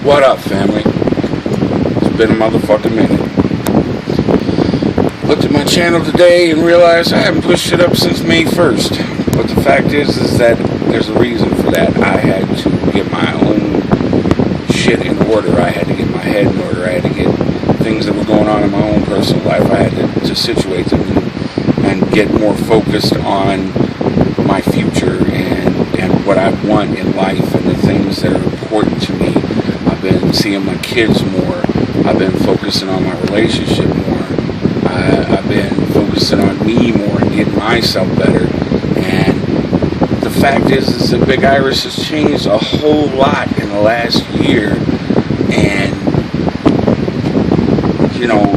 What up, family? It's been a motherfucking minute. Looked at my channel today and realized I haven't pushed it up since May 1st. But the fact is that there's a reason for that. I had to get my own shit in order. I had to get my head in order. I had to get things that were going on in my own personal life. I had to situate them and get more focused on my future and what I want in life and the things that are important to me. I've been seeing my kids more. I've been focusing on my relationship more. I've been focusing on me more and getting myself better. And the fact is that Big Iris has changed a whole lot in the last year. And, you know,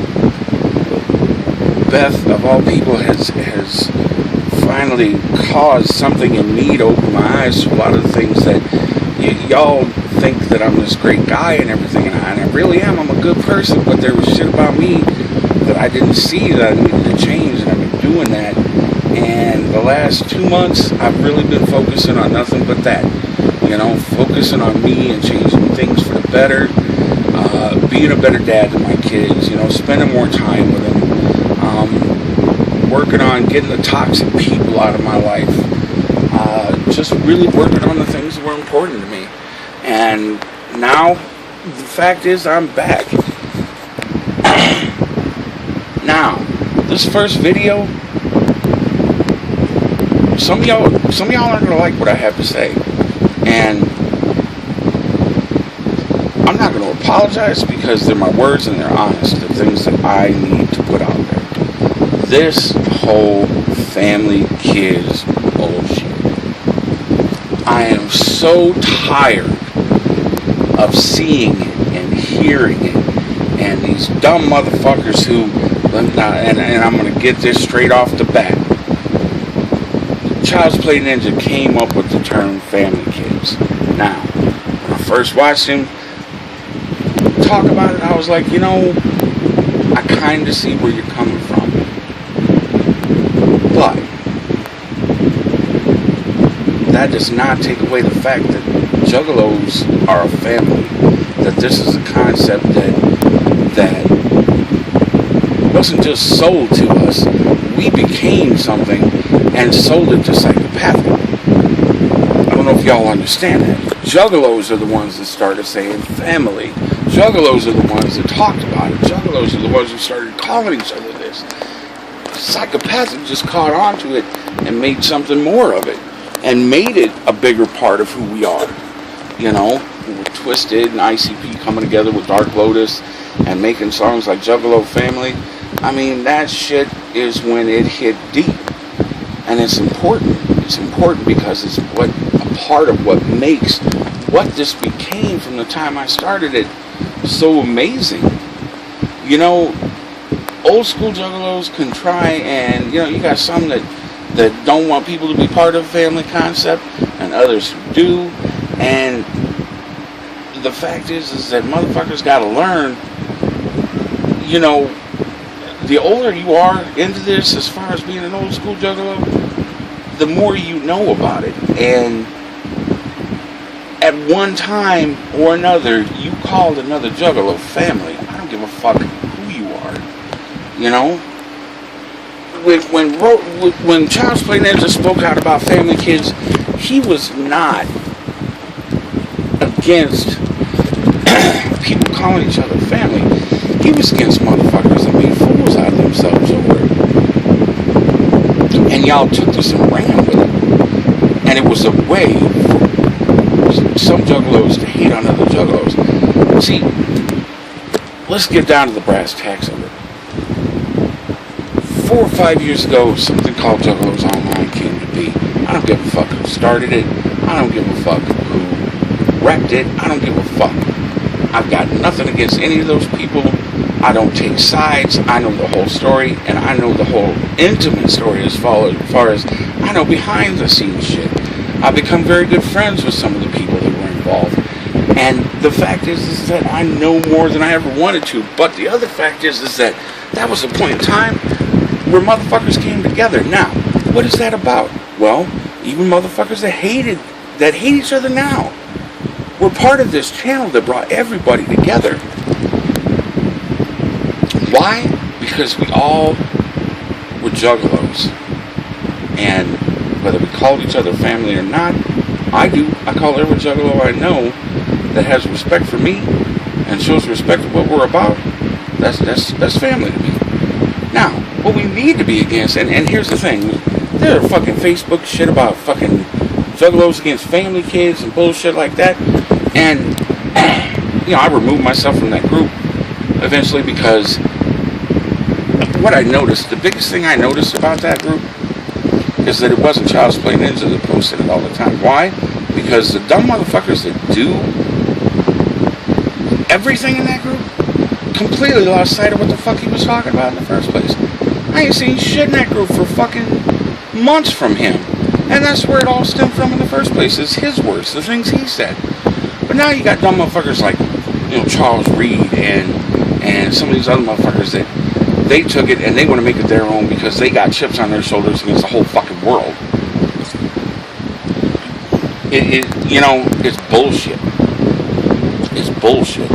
Beth, of all people, has finally caused something in me to open my eyes to a lot of the things that y'all think that I'm this great guy and everything, and I really am. I'm a good person, but there was shit about me that I didn't see that I needed to change, and I've been doing that. And the last 2 months, I've really been focusing on nothing but that. You know, focusing on me and changing things for the better, being a better dad to my kids, you know, spending more time with them, working on getting the toxic people out of my life, just really working on the things that were important to me. And now, the fact is, I'm back. Now, this first video, some of y'all aren't gonna like what I have to say, and I'm not gonna apologize because they're my words and they're honest. The things that I need to put out there. This whole family kids bullshit. I am so tired of seeing it and hearing it, and these dumb motherfuckers who, and I'm going to get this straight off the bat. Child's Play Ninja came up with the term family kids. Now, when I first watched him talk about it, I was like, you know, I kind of see where you're coming from. But that does not take away the fact that Juggalos are a family. That this is a concept that wasn't just sold to us. We became something and sold it to psychopathic. I don't know if y'all understand that. Juggalos are the ones that started saying family. Juggalos are the ones that talked about it. Juggalos are the ones who started calling each other this. Psychopathic just caught on to it and made something more of it and made it a bigger part of who we are. You know, with Twisted and ICP coming together with Dark Lotus and making songs like Juggalo Family. I mean, that shit is when it hit deep. And it's important. It's important because it's a part of what makes what this became from the time I started it so amazing. You know, old school Juggalos can try and, you know, you got some that don't want people to be part of a family concept and others who do. And the fact is that motherfuckers gotta learn, you know, the older you are into this as far as being an old school Juggalo, the more you know about it. And at one time or another, you called another Juggalo family. I don't give a fuck who you are. You know, when Child's Play Ninja spoke out about family kids, he was not against people calling each other family. He was against motherfuckers that made fools out of themselves over it. And y'all took this and ran with it. And it was a way for some Juggalos to hate on other Juggalos. See, let's get down to the brass tacks of it. 4 or 5 years ago, something called Juggalos Online came to be. I don't give a fuck who started it. I don't give a fuck who wrecked it. I don't give a fuck. I've got nothing against any of those people. I don't take sides. I know the whole story, and I know the whole intimate story as far as I know behind the scenes shit. I've become very good friends with some of the people that were involved. And the fact is that I know more than I ever wanted to. But the other fact is that was a point in time where motherfuckers came together. Now, what is that about? Well, even motherfuckers that hate each other now We're part of this channel that brought everybody together. Why? Because we all were juggalos. And whether we called each other family or not, I do. I call every juggalo I know that has respect for me and shows respect for what we're about. That's family to me. Now, what we need to be against, and here's the thing, there are fucking Facebook shit about fucking juggalos against family kids and bullshit like that. And, I removed myself from that group eventually because what I noticed, the biggest thing I noticed about that group is that it wasn't Child's Play Ninja that posted it all the time. Why? Because the dumb motherfuckers that do everything in that group completely lost sight of what the fuck he was talking about in the first place. I ain't seen shit in that group for fucking months from him. And that's where it all stemmed from in the first place, is his words, the things he said. But now you got dumb motherfuckers like, Charles Reed and some of these other motherfuckers that they took it and they want to make it their own because they got chips on their shoulders against the whole fucking world. It's bullshit. It's bullshit.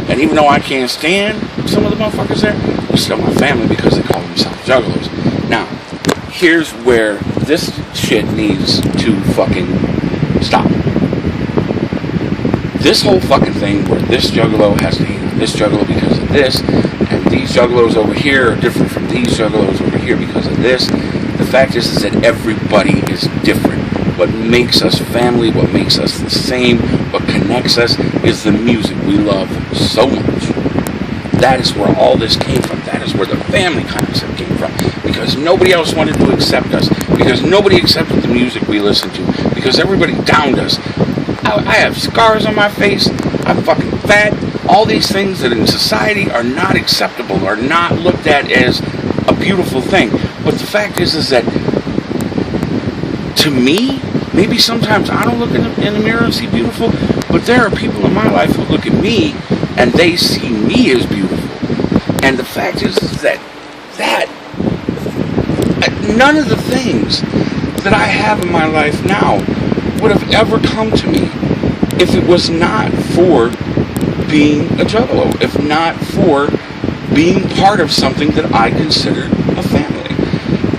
And even though I can't stand some of the motherfuckers there, they're still my family because they call themselves juggalos. Now, here's where this shit needs to fucking stop. This whole fucking thing where this juggalo has to hate on this juggalo because of this, and these juggalos over here are different from these juggalos over here because of this. The fact is that everybody is different. What makes us family, what makes us the same, what connects us is the music we love so much. That is where all this came from. That is where the family concept came from. Because nobody else wanted to accept us. Because nobody accepted the music we listened to. Because everybody downed us. I have scars on my face. I'm fucking fat. All these things that in society are not acceptable, are not looked at as a beautiful thing. But the fact is that to me, maybe sometimes I don't look in the mirror and see beautiful, but there are people in my life who look at me and they see me as beautiful. And the fact is that none of the things that I have in my life now would have ever come to me if it was not for being a juggalo, if not for being part of something that I consider a family.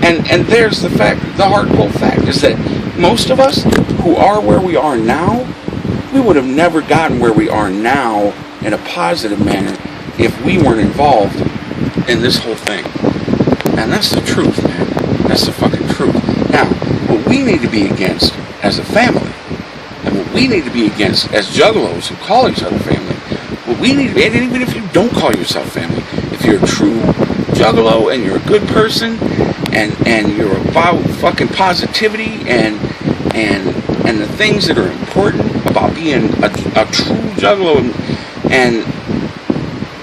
And there's the fact, the hard cold fact is that most of us who are where we are now, we would have never gotten where we are now in a positive manner if we weren't involved in this whole thing. And that's the truth, man. That's the fucking truth. Now, what we need to be against as a family, and what we need to be against as juggalos who call each other family, what we need to be, and even if you don't call yourself family, if you're a true juggalo and you're a good person and you're about fucking positivity and the things that are important about being a true juggalo and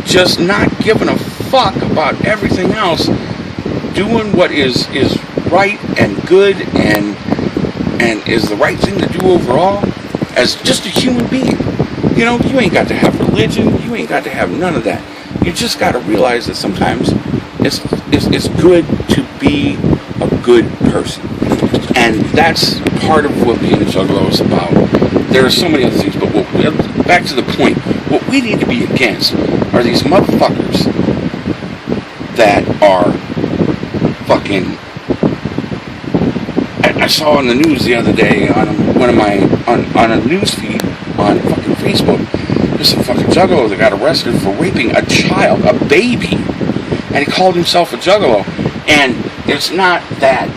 just not giving a fuck about everything else, doing what is right and good and is the right thing to do overall as just a human being. You ain't got to have religion, you ain't got to have none of that. You just got to realize that sometimes it's good to be a good person. And that's part of what being a juggalo is about. There are so many other things, but back to the point. What we need to be against are these motherfuckers that are fucking... I saw on the news the other day on a news feed on fucking Facebook, there's some fucking juggalo that got arrested for raping a child, a baby, and he called himself a juggalo. And it's not that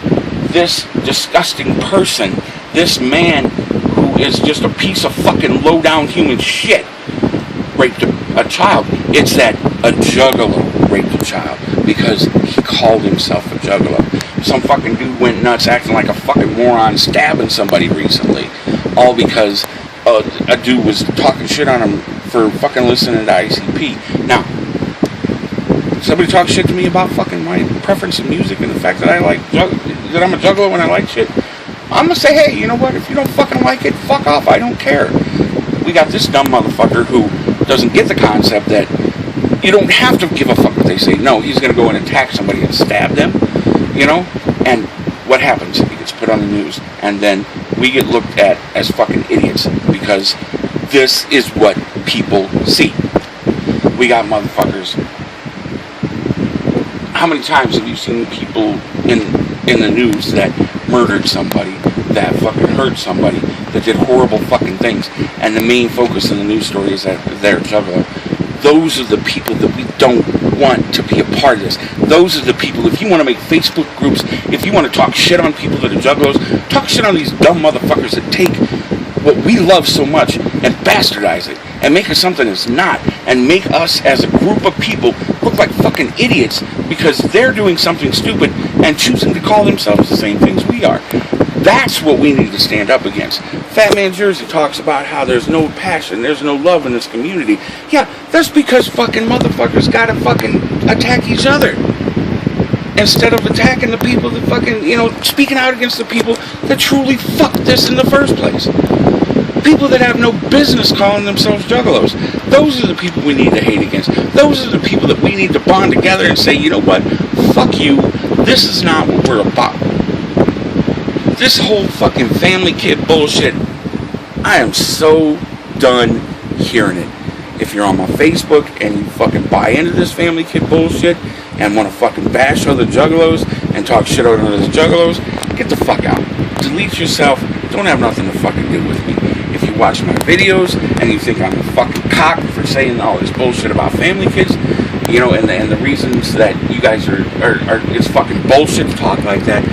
this disgusting person, this man who is just a piece of fucking low-down human shit, raped a child. It's that a juggalo raped a child because he called himself a juggalo. Some fucking dude went nuts acting like a fucking moron stabbing somebody recently, all because a dude was talking shit on him for fucking listening to ICP. Now, somebody talks shit to me about fucking my preference in music and the fact that that I'm a juggalo and I like shit, I'm gonna say, hey, you know what? If you don't fucking like it, fuck off. I don't care. We got this dumb motherfucker who doesn't get the concept that you don't have to give a fuck what they say. No, he's gonna go and attack somebody and stab them, And what happens? He gets put on the news, and then we get looked at as fucking idiots because this is what people see. We got motherfuckers. How many times have you seen people in the news that murdered somebody, that fucking hurt somebody, that did horrible fucking things, and the main focus in the news story is that they're juggalo? Those are the people that we don't want to be a part of this. Those are the people, if you want to make Facebook groups, if you want to talk shit on people that are juggalos, talk shit on these dumb motherfuckers that take what we love so much and bastardize it and make it something it's not, and make us as a group of people look like fucking idiots because they're doing something stupid and choosing to call themselves the same things we are. That's what we need to stand up against. Fat Man Jersey talks about how there's no passion, there's no love in this community. Yeah, that's because fucking motherfuckers gotta fucking attack each other instead of attacking the people that fucking, speaking out against the people that truly fucked this in the first place. People that have no business calling themselves juggalos. Those are the people we need to hate against. Those are the people that we need to bond together and say, you know what, fuck you, this is not what we're about. This whole fucking family kid bullshit, I am so done hearing it. If you're on my Facebook and you fucking buy into this family kid bullshit and want to fucking bash other juggalos and talk shit on other juggalos, get the fuck out. Delete yourself. Don't have nothing to fucking do with me. If you watch my videos and you think I'm a fucking cock for saying all this bullshit about family kids, and the reasons that you guys are it's fucking bullshit to talk like that,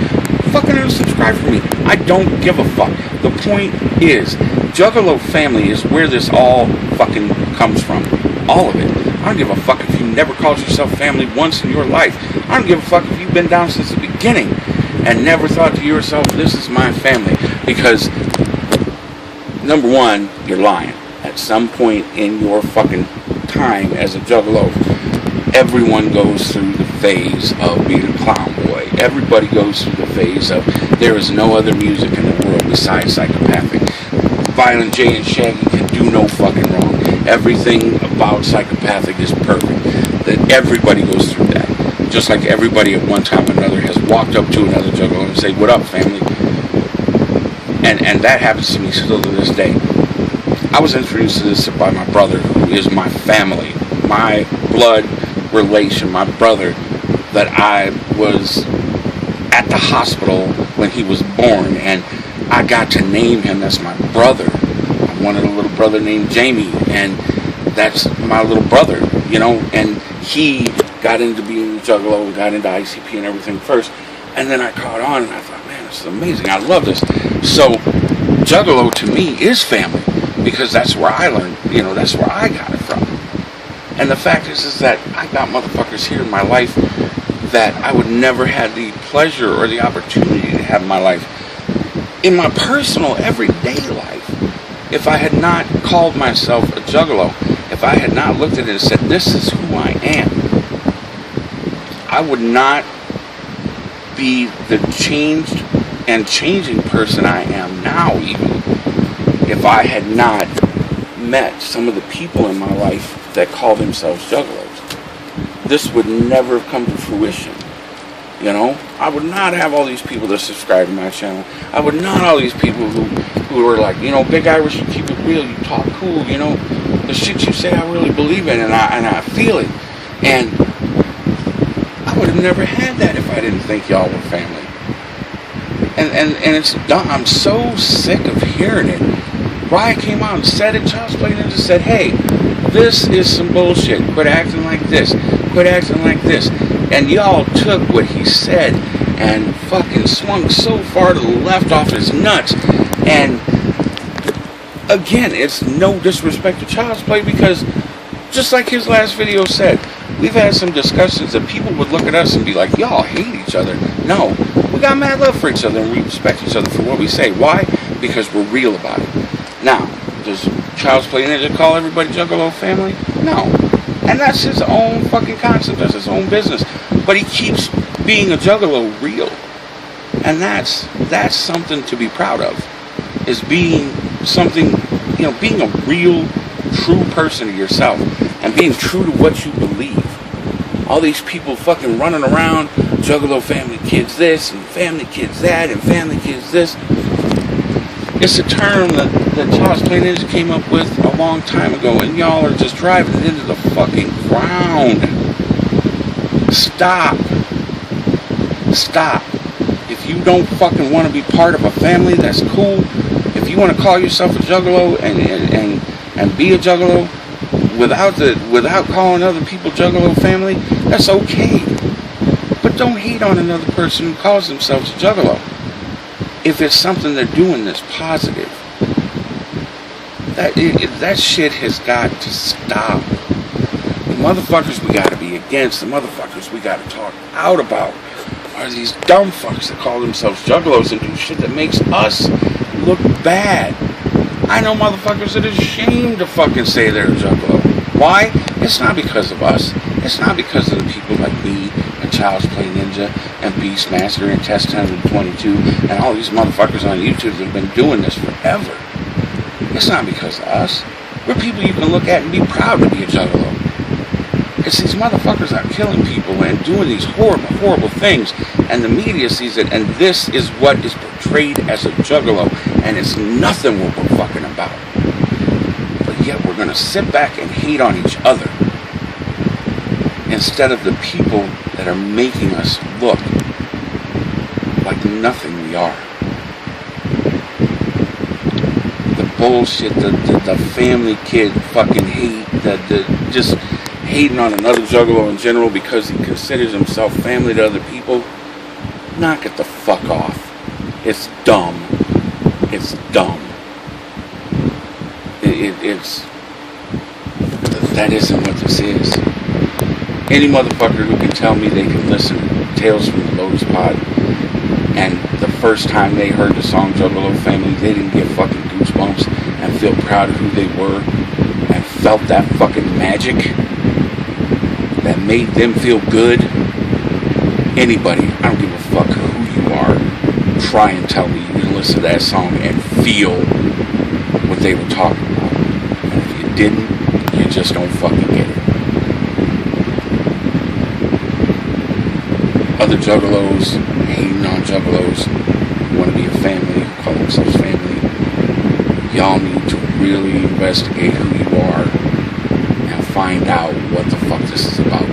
fucking unsubscribe from me. I don't give a fuck. The point is, Juggalo family is where this all fucking comes from. All of it. I don't give a fuck if you never called yourself family once in your life. I don't give a fuck if you've been down since the beginning and never thought to yourself, this is my family. Because, number one, you're lying. At some point in your fucking time as a juggalo, everyone goes through the phase of being a clown boy. Everybody goes through the phase of there is no other music in the world besides Psychopathic. Violent J and Shaggy can do no fucking wrong. Everything about Psychopathic is perfect. That everybody goes through that. Just like everybody at one time or another has walked up to another juggalo and say, what up, family? And that happens to me still to this day. I was introduced to this by my brother, who is my family, my blood relation, my brother, that I was at the hospital when he was born, and I got to name him. That's my brother. I wanted a little brother named Jamie, and that's my little brother, and he got into being a juggalo, got into ICP and everything first, and then I caught on, and I thought, man, this is amazing, I love this. So juggalo to me is family, because that's where I learned, that's where I got it from. And the fact is that I got motherfuckers here in my life that I would never have the pleasure or the opportunity to have in my life, in my personal everyday life, if I had not called myself a juggalo, if I had not looked at it and said, this is who I am. I would not be the changed and changing person I am now, even if I had not met some of the people in my life that call themselves juggalos. This would never have come to fruition. I would not have all these people that subscribe to my channel. I would not all these people who are like, Big Irish, you keep it real, you talk cool, the shit you say I really believe in, and I feel it. And I would have never had that if I didn't think y'all were family. And it's done. I'm so sick of hearing it. Riot came out and said it, Child's Play Ninja said, hey, this is some bullshit. Quit acting like this. Quit acting like this. And y'all took what he said and fucking swung so far to the left off his nuts. And again, it's no disrespect to Child's Play, because just like his last video said, we've had some discussions that people would look at us and be like, y'all hate each other. No, we got mad love for each other and we respect each other for what we say. Why? Because we're real about it. Now, does Child's Play Ninja call everybody Juggalo family? No. And that's his own fucking concept. That's his own business. But he keeps being a Juggalo real. And that's something to be proud of. Is being something, being a real, true person to yourself. And being true to what you believe. All these people fucking running around, Juggalo family kids this, and family kids that, and family kids this. It's a term that Child's Play Ninja came up with a long time ago, and y'all are just driving it into the fucking ground. Stop. Stop. If you don't fucking want to be part of a family, that's cool. If you want to call yourself a juggalo and be a juggalo without calling other people juggalo family, that's okay. But don't hate on another person who calls themselves a juggalo. If it's something they're doing that's positive, that shit has got to stop. The motherfuckers we gotta be against, the motherfuckers we gotta talk out about, are these dumb fucks that call themselves juggalos and do shit that makes us look bad. I know motherfuckers that are ashamed to fucking say they're a juggalo. Why? It's not because of us. It's not because of the people like me and Child's Play Ninja and Beastmaster and Test 122 and all these motherfuckers on YouTube that have been doing this forever. It's not because of us. We're people you can look at and be proud to be a juggalo. It's these motherfuckers are killing people and doing these horrible, horrible things, and the media sees it, and this is what is portrayed as a juggalo, and it's nothing what we're fucking about. But yet we're gonna sit back and hate on each other instead of the people that are making us look like nothing we are. The bullshit, the family kid fucking hate, the just hating on another juggalo in general because he considers himself family to other people. Knock it the fuck off. It's dumb. It's dumb. That isn't what this is. Any motherfucker who can tell me they can listen to Tales from the Lotus Pod and the first time they heard the song Juggalo Family, they didn't get fucking goosebumps and feel proud of who they were and felt that fucking magic that made them feel good. Anybody, I don't give a fuck who you are, try and tell me you can listen to that song and feel what they were talking about. And if you didn't, you just don't fucking get it. Other juggalos, hating on juggalos, who want to be a family, who call themselves family, y'all need to really investigate who you are and find out what the fuck this is about.